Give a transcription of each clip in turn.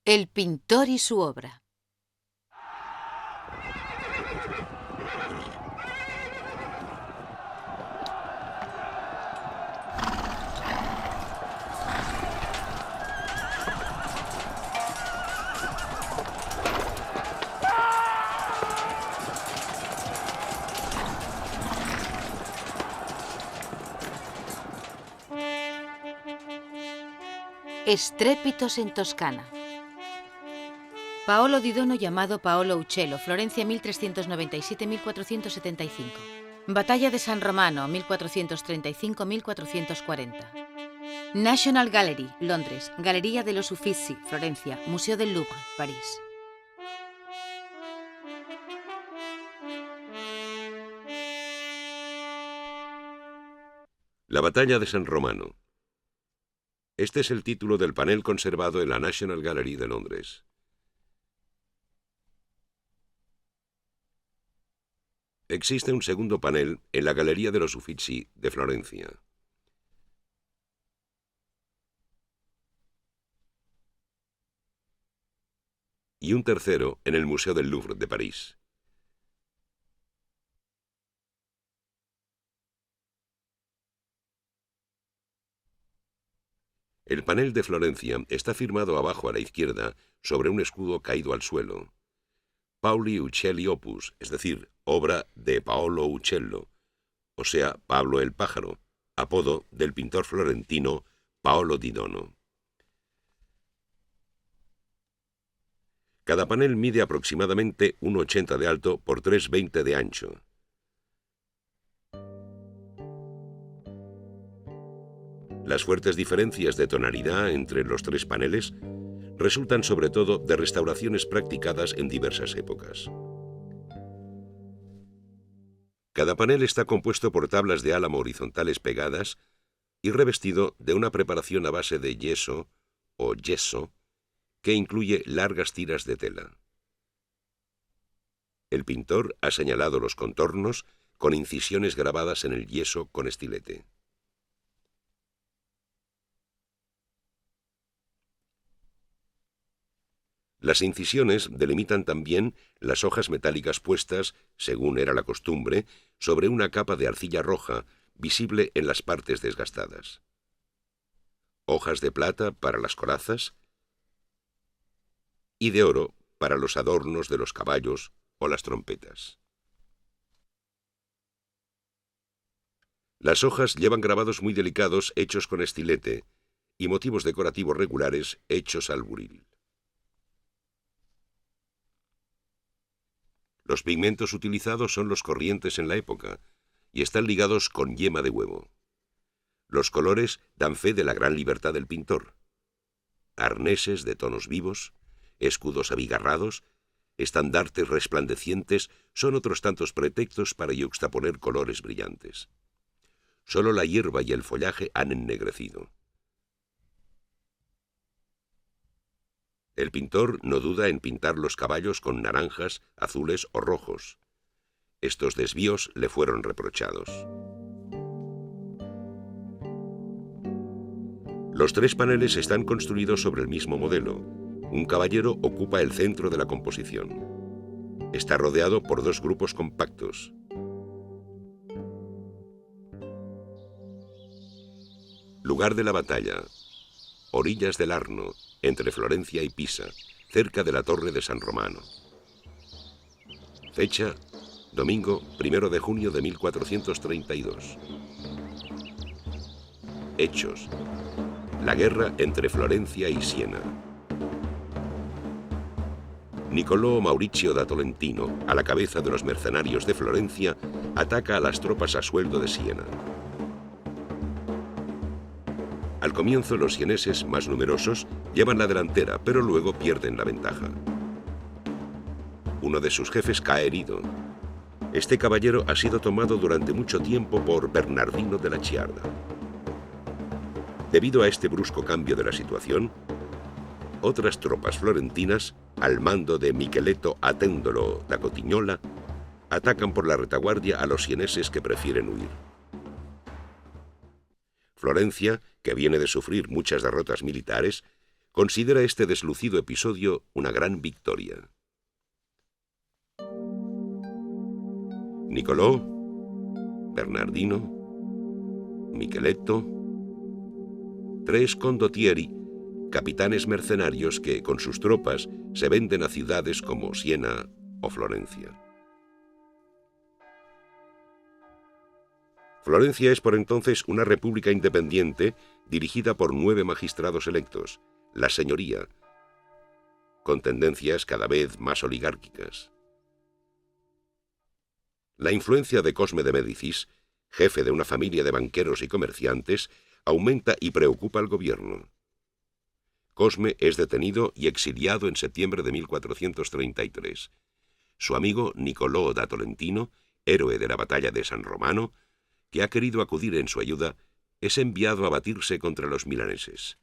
El pintor y su obra. Estrépitos en Toscana. Paolo di Dono, llamado Paolo Uccello, Florencia 1397-1475. Batalla de San Romano, 1435-1440. National Gallery, Londres. Galería de los Uffizi, Florencia. Museo del Louvre, París. La batalla de San Romano. Este es el título del panel conservado en la National Gallery de Londres. Existe un segundo panel en la Galería de los Uffizi de Florencia. Y un tercero en el Museo del Louvre de París. El panel de Florencia está firmado abajo a la izquierda sobre un escudo caído al suelo. Pauli Uccelli Opus, es decir, obra de Paolo Uccello, o sea, Pablo el Pájaro, apodo del pintor florentino Paolo di Dono. Cada panel mide aproximadamente 1,80 de alto por 3,20 de ancho. Las fuertes diferencias de tonalidad entre los tres paneles resultan sobre todo de restauraciones practicadas en diversas épocas. Cada panel está compuesto por tablas de álamo horizontales pegadas y revestido de una preparación a base de yeso o yeso que incluye largas tiras de tela. El pintor ha señalado los contornos con incisiones grabadas en el yeso con estilete. Las incisiones delimitan también las hojas metálicas puestas, según era la costumbre, sobre una capa de arcilla roja, visible en las partes desgastadas. Hojas de plata para las corazas y de oro para los adornos de los caballos o las trompetas. Las hojas llevan grabados muy delicados hechos con estilete y motivos decorativos regulares hechos al buril. Los pigmentos utilizados son los corrientes en la época y están ligados con yema de huevo. Los colores dan fe de la gran libertad del pintor. Arneses de tonos vivos, escudos abigarrados, estandartes resplandecientes son otros tantos pretextos para yuxtaponer colores brillantes. Solo la hierba y el follaje han ennegrecido. El pintor no duda en pintar los caballos con naranjas, azules o rojos. Estos desvíos le fueron reprochados. Los tres paneles están construidos sobre el mismo modelo. Un caballero ocupa el centro de la composición. Está rodeado por dos grupos compactos. Lugar de la batalla. Orillas del Arno, entre Florencia y Pisa, cerca de la Torre de San Romano. Fecha: domingo 1 de junio de 1432. Hechos: la guerra entre Florencia y Siena. Niccolò Maurizio da Tolentino, a la cabeza de los mercenarios de Florencia, ataca a las tropas a sueldo de Siena. Al comienzo, los sieneses, más numerosos, llevan la delantera, pero luego pierden la ventaja. Uno de sus jefes cae herido. Este caballero ha sido tomado durante mucho tiempo por Bernardino de la Chiarda. Debido a este brusco cambio de la situación, otras tropas florentinas, al mando de Micheletto Attendolo da Cotignola, atacan por la retaguardia a los sieneses que prefieren huir. Florencia, que viene de sufrir muchas derrotas militares, considera este deslucido episodio una gran victoria. Niccolò, Bernardino, Micheletto, 3 condottieri, capitanes mercenarios que con sus tropas se venden a ciudades como Siena o Florencia. Florencia es por entonces una república independiente dirigida por 9 magistrados electos, la señoría, con tendencias cada vez más oligárquicas. La influencia de Cosme de Médicis, jefe de una familia de banqueros y comerciantes, aumenta y preocupa al gobierno. Cosme es detenido y exiliado en septiembre de 1433. Su amigo Niccolò da Tolentino, héroe de la batalla de San Romano, que ha querido acudir en su ayuda, es enviado a batirse contra los milaneses.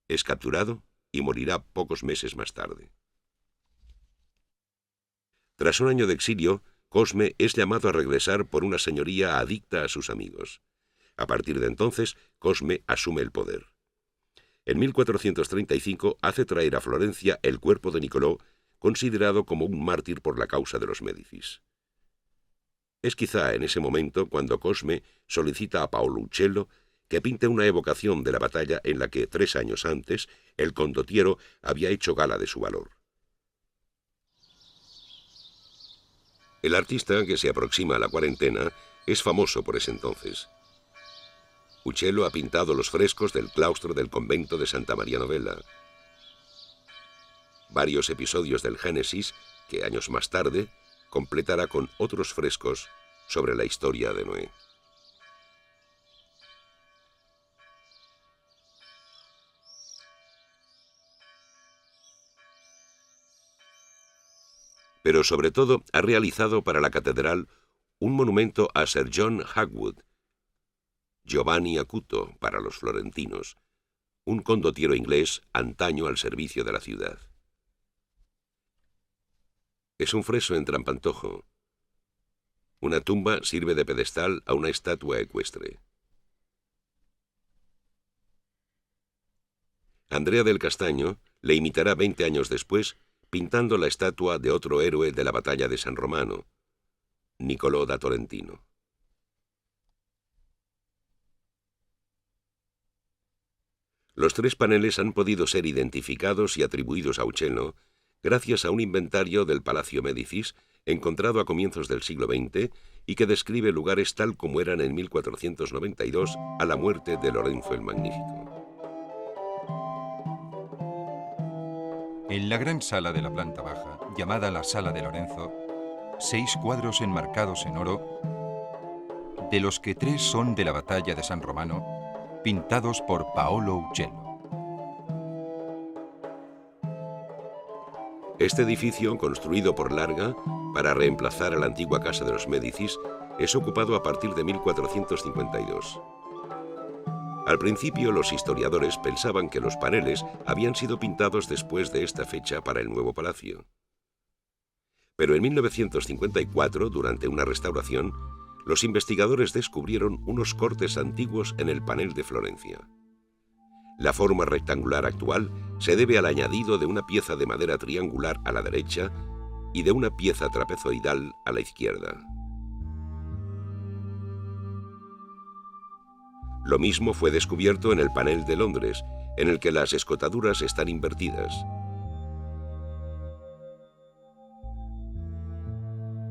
Es capturado y morirá pocos meses más tarde. Tras un año de exilio, Cosme es llamado a regresar por una señoría adicta a sus amigos. A partir de entonces, Cosme asume el poder. En 1435 hace traer a Florencia el cuerpo de Niccolò, considerado como un mártir por la causa de los Médicis. Es quizá en ese momento cuando Cosme solicita a Paolo Uccello que pinte una evocación de la batalla en la que 3 años antes el condottiero había hecho gala de su valor. El artista, que se aproxima a la cuarentena, es famoso por ese entonces. Uccello ha pintado los frescos del claustro del convento de Santa María Novella. Varios episodios del Génesis, que años más tarde completará con otros frescos sobre la historia de Noé. Pero sobre todo ha realizado para la catedral un monumento a Sir John Hagwood, Giovanni Acuto para los florentinos, un condottiero inglés antaño al servicio de la ciudad. Es un fresco en trampantojo. Una tumba sirve de pedestal a una estatua ecuestre. Andrea del Castaño le imitará 20 años después, pintando la estatua de otro héroe de la batalla de San Romano, Niccolò da Tolentino. Los 3 paneles han podido ser identificados y atribuidos a Uccello gracias a un inventario del Palacio Médicis encontrado a comienzos del siglo XX y que describe lugares tal como eran en 1492 a la muerte de Lorenzo el Magnífico. En la gran sala de la planta baja, llamada la Sala de Lorenzo, 6 cuadros enmarcados en oro, de los que 3 son de la batalla de San Romano, pintados por Paolo Uccello. Este edificio, construido por Larga para reemplazar a la antigua casa de los Médicis, es ocupado a partir de 1452. Al principio, los historiadores pensaban que los paneles habían sido pintados después de esta fecha para el nuevo palacio. Pero en 1954, durante una restauración, los investigadores descubrieron unos cortes antiguos en el panel de Florencia. La forma rectangular actual se debe al añadido de una pieza de madera triangular a la derecha y de una pieza trapezoidal a la izquierda. Lo mismo fue descubierto en el panel de Londres, en el que las escotaduras están invertidas.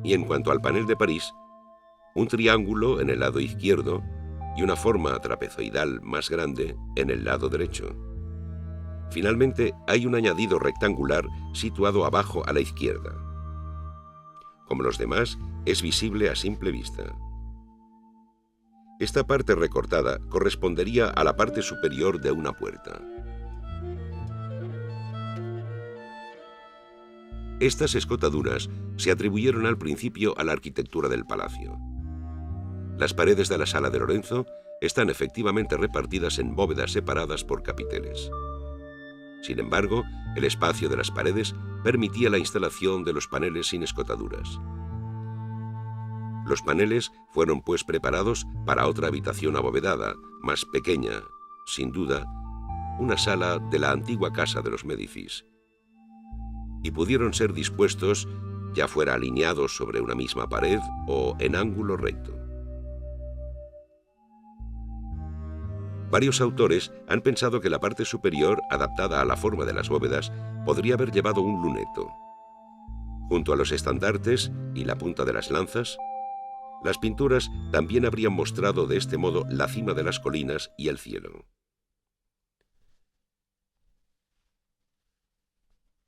Y en cuanto al panel de París, un triángulo en el lado izquierdo y una forma trapezoidal más grande en el lado derecho. Finalmente, hay un añadido rectangular situado abajo a la izquierda. Como los demás, es visible a simple vista. Esta parte recortada correspondería a la parte superior de una puerta. Estas escotaduras se atribuyeron al principio a la arquitectura del palacio. Las paredes de la Sala de Lorenzo están efectivamente repartidas en bóvedas separadas por capiteles. Sin embargo, el espacio de las paredes permitía la instalación de los paneles sin escotaduras. Los paneles fueron pues preparados para otra habitación abovedada, más pequeña, sin duda, una sala de la antigua casa de los Médicis, y pudieron ser dispuestos ya fuera alineados sobre una misma pared o en ángulo recto. Varios autores han pensado que la parte superior, adaptada a la forma de las bóvedas, podría haber llevado un luneto. Junto a los estandartes y la punta de las lanzas, las pinturas también habrían mostrado de este modo la cima de las colinas y el cielo.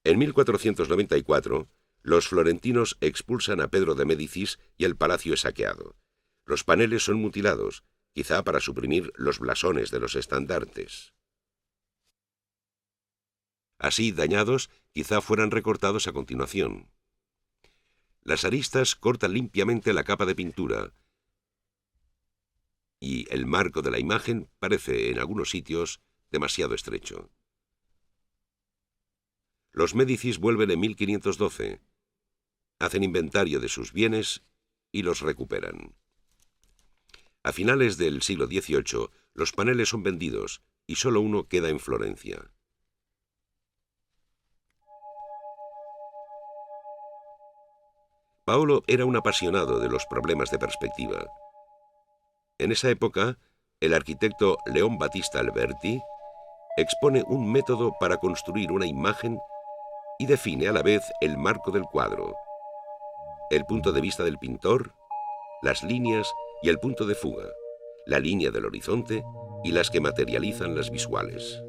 En 1494, los florentinos expulsan a Pedro de Médicis y el palacio es saqueado. Los paneles son mutilados, quizá para suprimir los blasones de los estandartes. Así, dañados, quizá fueran recortados a continuación. Las aristas cortan limpiamente la capa de pintura y el marco de la imagen parece, en algunos sitios, demasiado estrecho. Los Médicis vuelven en 1512, hacen inventario de sus bienes y los recuperan. A finales del siglo XVIII, los paneles son vendidos y solo uno queda en Florencia. Paolo era un apasionado de los problemas de perspectiva. En esa época, el arquitecto León Battista Alberti expone un método para construir una imagen y define a la vez el marco del cuadro, el punto de vista del pintor, las líneas y el punto de fuga, la línea del horizonte y las que materializan las visuales.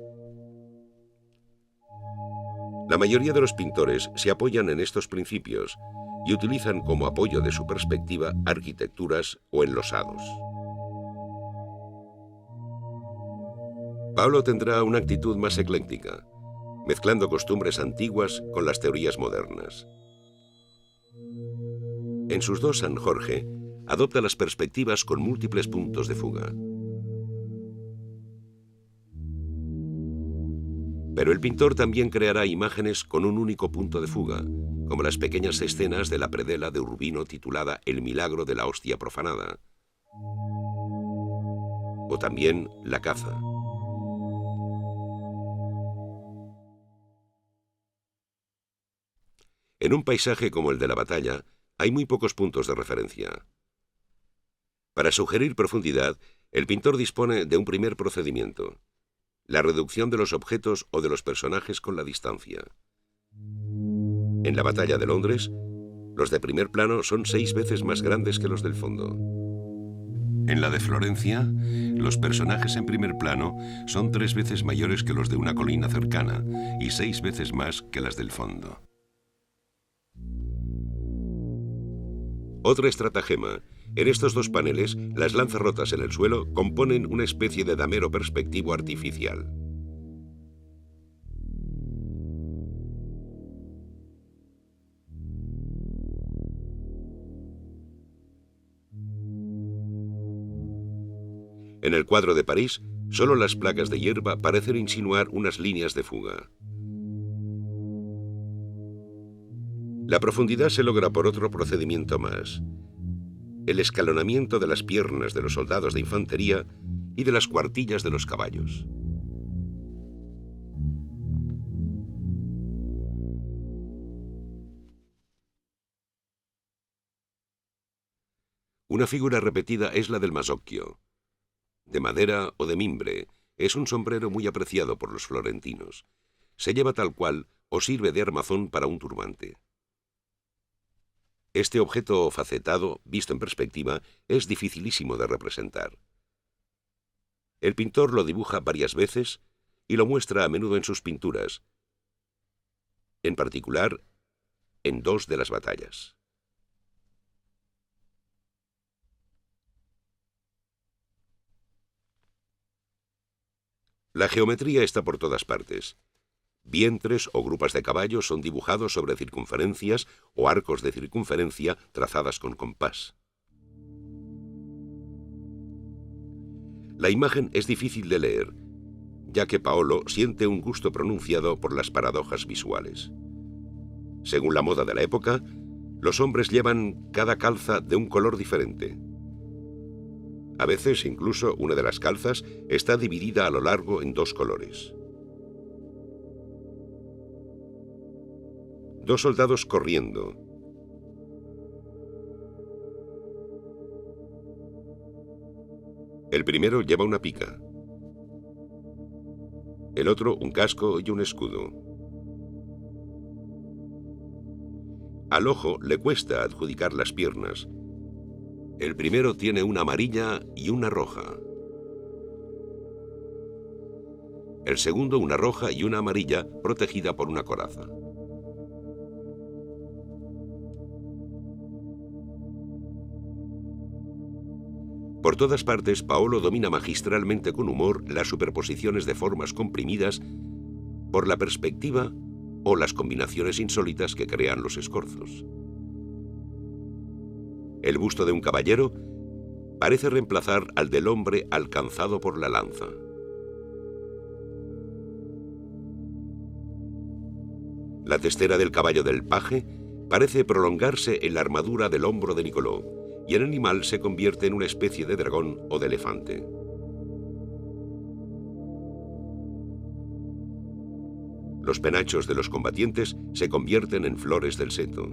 La mayoría de los pintores se apoyan en estos principios y utilizan como apoyo de su perspectiva arquitecturas o enlosados. Paolo tendrá una actitud más ecléctica, mezclando costumbres antiguas con las teorías modernas. En sus dos San Jorge, adopta las perspectivas con múltiples puntos de fuga. Pero el pintor también creará imágenes con un único punto de fuga, como las pequeñas escenas de la predela de Urbino titulada El milagro de la hostia profanada, o también La caza. En un paisaje como el de la batalla, hay muy pocos puntos de referencia. Para sugerir profundidad, el pintor dispone de un primer procedimiento: la reducción de los objetos o de los personajes con la distancia. En la batalla de Londres, los de primer plano son 6 veces más grandes que los del fondo. En la de Florencia, los personajes en primer plano son 3 veces mayores que los de una colina cercana y 6 veces más que las del fondo. Otro estratagema: en estos dos paneles, las lanzas rotas en el suelo componen una especie de damero perspectivo artificial. En el cuadro de París, solo las placas de hierba parecen insinuar unas líneas de fuga. La profundidad se logra por otro procedimiento más: el escalonamiento de las piernas de los soldados de infantería y de las cuartillas de los caballos. Una figura repetida es la del masocchio. De madera o de mimbre, es un sombrero muy apreciado por los florentinos. Se lleva tal cual o sirve de armazón para un turbante. Este objeto facetado, visto en perspectiva, es dificilísimo de representar. El pintor lo dibuja varias veces y lo muestra a menudo en sus pinturas, en particular en 2 de las batallas. La geometría está por todas partes. Vientres o grupas de caballos son dibujados sobre circunferencias o arcos de circunferencia trazadas con compás. La imagen es difícil de leer, ya que Paolo siente un gusto pronunciado por las paradojas visuales. Según la moda de la época, los hombres llevan cada calza de un color diferente. A veces, incluso, una de las calzas está dividida a lo largo en 2 colores. Dos soldados corriendo. El primero lleva una pica. El otro un casco y un escudo. Al ojo le cuesta adjudicar las piernas. El primero tiene una amarilla y una roja. El segundo una roja y una amarilla protegida por una coraza. Por todas partes, Paolo domina magistralmente con humor las superposiciones de formas comprimidas por la perspectiva o las combinaciones insólitas que crean los escorzos. El busto de un caballero parece reemplazar al del hombre alcanzado por la lanza. La testera del caballo del paje parece prolongarse en la armadura del hombro de Nicolò, y el animal se convierte en una especie de dragón o de elefante. Los penachos de los combatientes se convierten en flores del seto.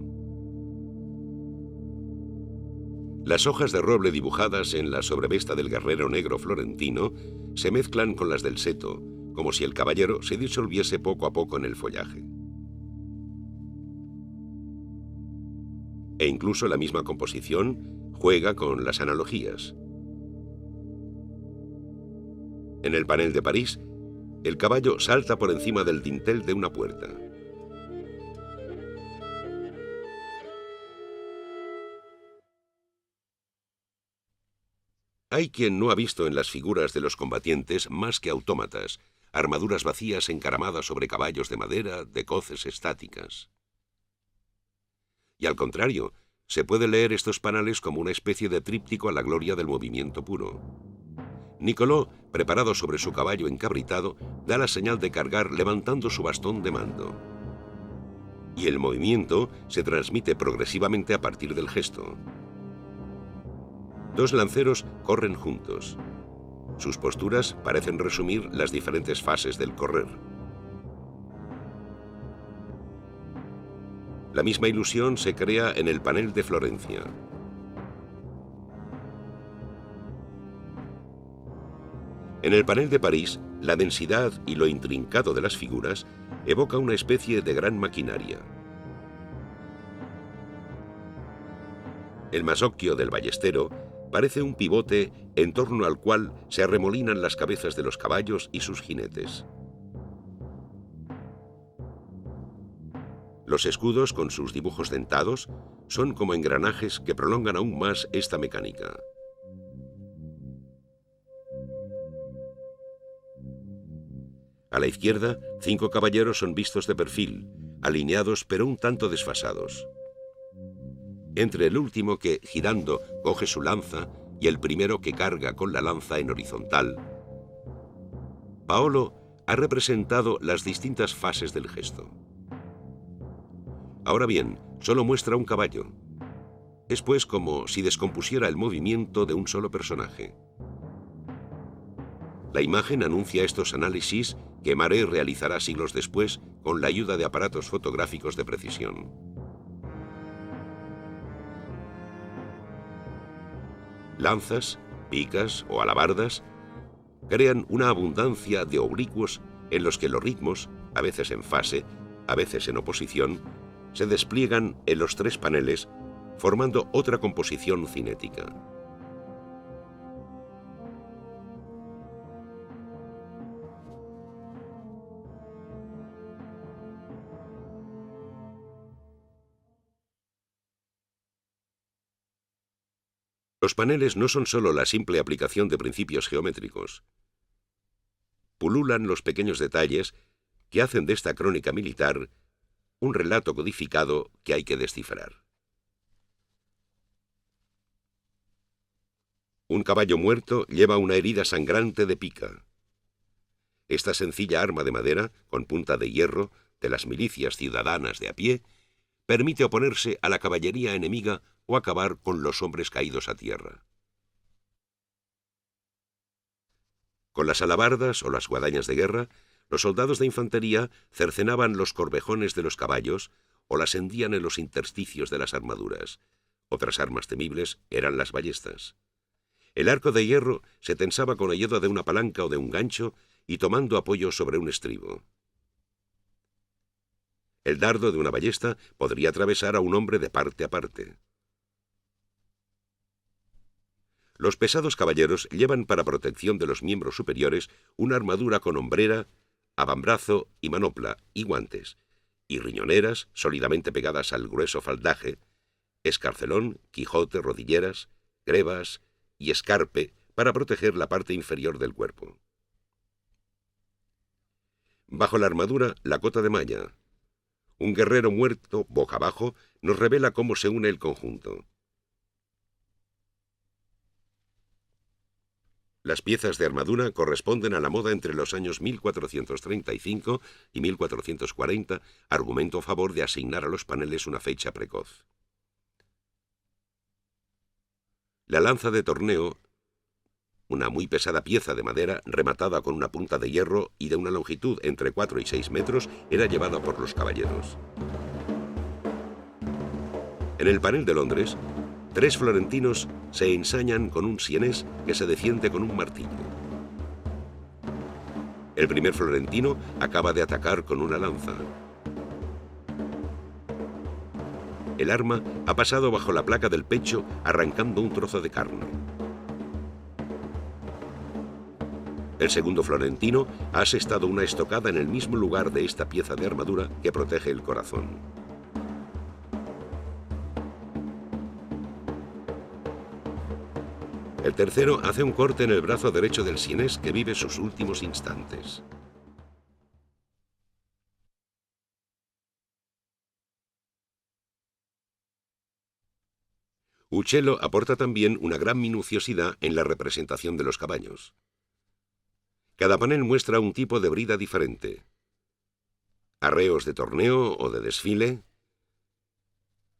Las hojas de roble dibujadas en la sobrevesta del guerrero negro florentino se mezclan con las del seto, como si el caballero se disolviese poco a poco en el follaje. E incluso la misma composición juega con las analogías. En el panel de París, el caballo salta por encima del dintel de una puerta. Hay quien no ha visto en las figuras de los combatientes más que autómatas, armaduras vacías encaramadas sobre caballos de madera, de coces estáticas. Y al contrario, se puede leer estos panales como una especie de tríptico a la gloria del movimiento puro. Nicolò, preparado sobre su caballo encabritado, da la señal de cargar levantando su bastón de mando. Y el movimiento se transmite progresivamente a partir del gesto. Dos lanceros corren juntos. Sus posturas parecen resumir las diferentes fases del correr. La misma ilusión se crea en el panel de Florencia. En el panel de París, la densidad y lo intrincado de las figuras evoca una especie de gran maquinaria. El masocchio del ballestero parece un pivote en torno al cual se arremolinan las cabezas de los caballos y sus jinetes. Los escudos, con sus dibujos dentados, son como engranajes que prolongan aún más esta mecánica. A la izquierda, 5 caballeros son vistos de perfil, alineados pero un tanto desfasados. Entre el último que, girando, coge su lanza y el primero que carga con la lanza en horizontal, Paolo ha representado las distintas fases del gesto. Ahora bien, solo muestra un caballo. Es pues como si descompusiera el movimiento de un solo personaje. La imagen anuncia estos análisis que Maré realizará siglos después con la ayuda de aparatos fotográficos de precisión. Lanzas, picas o alabardas crean una abundancia de oblicuos en los que los ritmos, a veces en fase, a veces en oposición, se despliegan en los 3 paneles, formando otra composición cinética. Los paneles no son solo la simple aplicación de principios geométricos. Pululan los pequeños detalles que hacen de esta crónica militar un relato codificado que hay que descifrar. Un caballo muerto lleva una herida sangrante de pica. Esta sencilla arma de madera, con punta de hierro, de las milicias ciudadanas de a pie, permite oponerse a la caballería enemiga o acabar con los hombres caídos a tierra. Con las alabardas o las guadañas de guerra, los soldados de infantería cercenaban los corvejones de los caballos o las hendían en los intersticios de las armaduras. Otras armas temibles eran las ballestas. El arco de hierro se tensaba con ayuda de una palanca o de un gancho y tomando apoyo sobre un estribo. El dardo de una ballesta podría atravesar a un hombre de parte a parte. Los pesados caballeros llevan para protección de los miembros superiores una armadura con hombrera, avambrazo y manopla y guantes, y riñoneras sólidamente pegadas al grueso faldaje, escarcelón, quijote, rodilleras, grebas y escarpe para proteger la parte inferior del cuerpo. Bajo la armadura, la cota de malla. Un guerrero muerto, boca abajo, nos revela cómo se une el conjunto. Las piezas de armadura corresponden a la moda entre los años 1435 y 1440, argumento a favor de asignar a los paneles una fecha precoz. La lanza de torneo, una muy pesada pieza de madera rematada con una punta de hierro y de una longitud entre 4 y 6 metros, era llevada por los caballeros. En el panel de Londres, 3 florentinos se ensañan con un sienés que se defiende con un martillo. El primer florentino acaba de atacar con una lanza. El arma ha pasado bajo la placa del pecho, arrancando un trozo de carne. El segundo florentino ha asestado una estocada en el mismo lugar de esta pieza de armadura que protege el corazón. El tercero hace un corte en el brazo derecho del sienés que vive sus últimos instantes. Uccello aporta también una gran minuciosidad en la representación de los caballos. Cada panel muestra un tipo de brida diferente. Arreos de torneo o de desfile,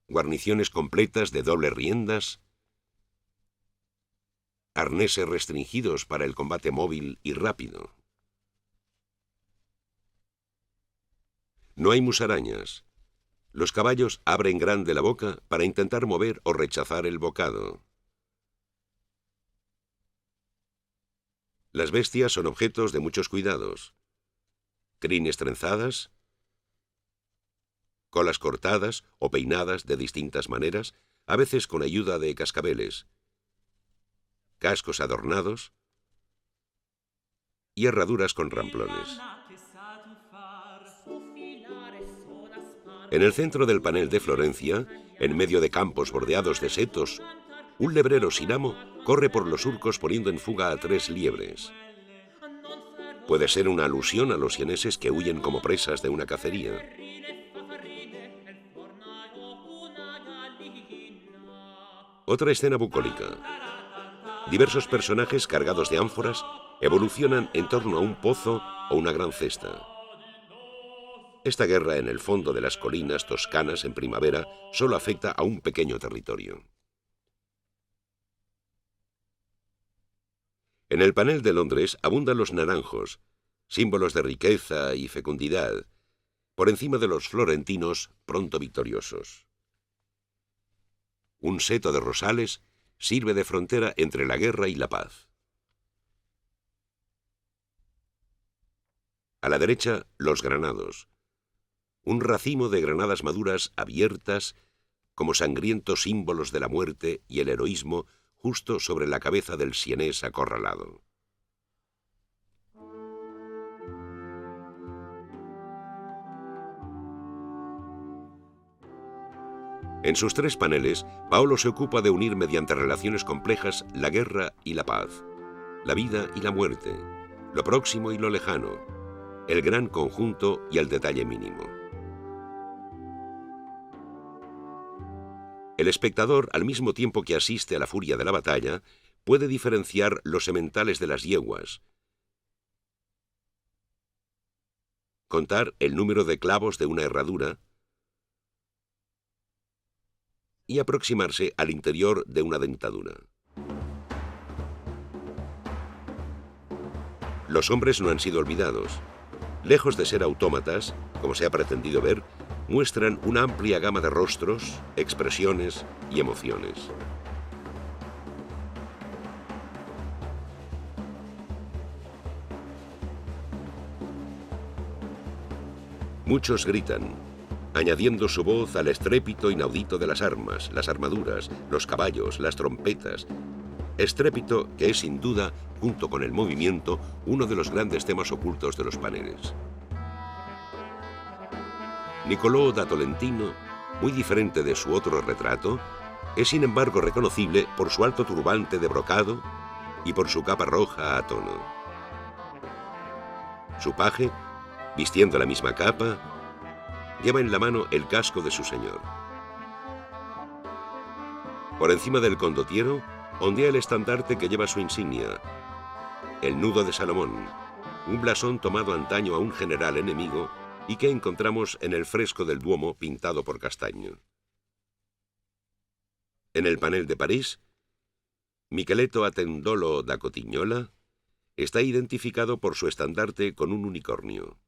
guarniciones completas de dobles riendas, arneses restringidos para el combate móvil y rápido. No hay musarañas. Los caballos abren grande la boca para intentar mover o rechazar el bocado. Las bestias son objetos de muchos cuidados. Crines trenzadas, colas cortadas o peinadas de distintas maneras, a veces con ayuda de cascabeles, cascos adornados y herraduras con ramplones. En el centro del panel de Florencia, en medio de campos bordeados de setos, un lebrero sin amo corre por los surcos poniendo en fuga a 3 liebres. Puede ser una alusión a los sieneses que huyen como presas de una cacería. Otra escena bucólica. Diversos personajes cargados de ánforas evolucionan en torno a un pozo o una gran cesta. Esta guerra en el fondo de las colinas toscanas en primavera solo afecta a un pequeño territorio. En el panel de Londres abundan los naranjos, símbolos de riqueza y fecundidad, por encima de los florentinos pronto victoriosos. Un seto de rosales sirve de frontera entre la guerra y la paz. A la derecha, los granados. Un racimo de granadas maduras abiertas como sangrientos símbolos de la muerte y el heroísmo justo sobre la cabeza del sienés acorralado. En sus 3 paneles, Paolo se ocupa de unir mediante relaciones complejas la guerra y la paz, la vida y la muerte, lo próximo y lo lejano, el gran conjunto y el detalle mínimo. El espectador, al mismo tiempo que asiste a la furia de la batalla, puede diferenciar los sementales de las yeguas, contar el número de clavos de una herradura y aproximarse al interior de una dentadura. Los hombres no han sido olvidados. Lejos de ser autómatas, como se ha pretendido ver, muestran una amplia gama de rostros, expresiones y emociones. Muchos gritan, añadiendo su voz al estrépito inaudito de las armas, las armaduras, los caballos, las trompetas. Estrépito que es sin duda, junto con el movimiento, uno de los grandes temas ocultos de los paneles. Niccolò da Tolentino, muy diferente de su otro retrato, es sin embargo reconocible por su alto turbante de brocado y por su capa roja a tono. Su paje, vistiendo la misma capa, lleva en la mano el casco de su señor. Por encima del condottiero ondea el estandarte que lleva su insignia, el nudo de Salomón, un blasón tomado antaño a un general enemigo y que encontramos en el fresco del Duomo pintado por Castagno. En el panel de París, Micheletto Attendolo da Cotignola está identificado por su estandarte con un unicornio.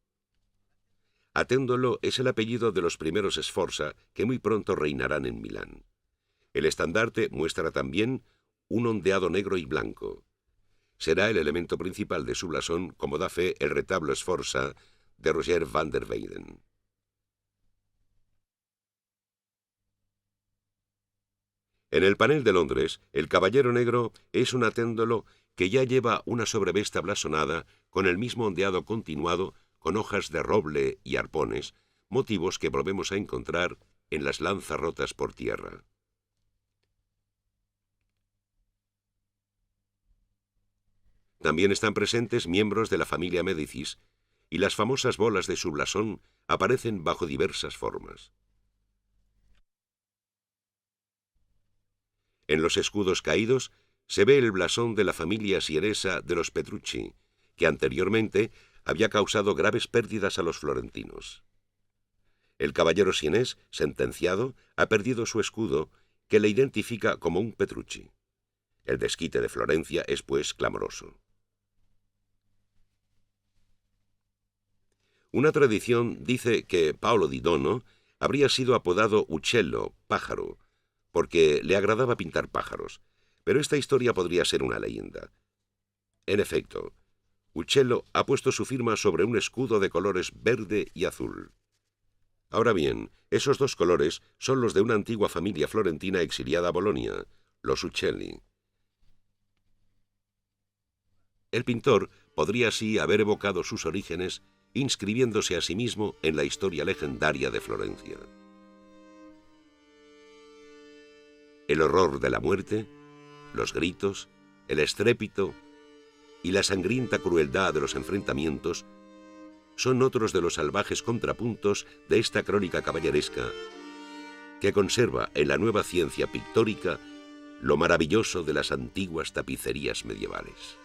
Attendolo es el apellido de los primeros Sforza que muy pronto reinarán en Milán. El estandarte muestra también un ondeado negro y blanco. Será el elemento principal de su blasón, como da fe el retablo Sforza de Roger van der Weyden. En el panel de Londres, el caballero negro es un Attendolo que ya lleva una sobrevesta blasonada con el mismo ondeado continuado con hojas de roble y arpones, motivos que volvemos a encontrar en las lanzas rotas por tierra. También están presentes miembros de la familia Médicis, y las famosas bolas de su blasón aparecen bajo diversas formas. En los escudos caídos se ve el blasón de la familia sienesa de los Petrucci, que anteriormente había causado graves pérdidas a los florentinos. El caballero sienés, sentenciado, ha perdido su escudo, que le identifica como un Petrucci. El desquite de Florencia es, pues, clamoroso. Una tradición dice que Paolo di Dono habría sido apodado Uccello, pájaro, porque le agradaba pintar pájaros, pero esta historia podría ser una leyenda. En efecto, Uccello ha puesto su firma sobre un escudo de colores verde y azul. Ahora bien, esos dos colores son los de una antigua familia florentina exiliada a Bolonia, los Uccelli. El pintor podría así haber evocado sus orígenes inscribiéndose a sí mismo en la historia legendaria de Florencia. El horror de la muerte, los gritos, el estrépito y la sangrienta crueldad de los enfrentamientos son otros de los salvajes contrapuntos de esta crónica caballeresca que conserva en la nueva ciencia pictórica lo maravilloso de las antiguas tapicerías medievales.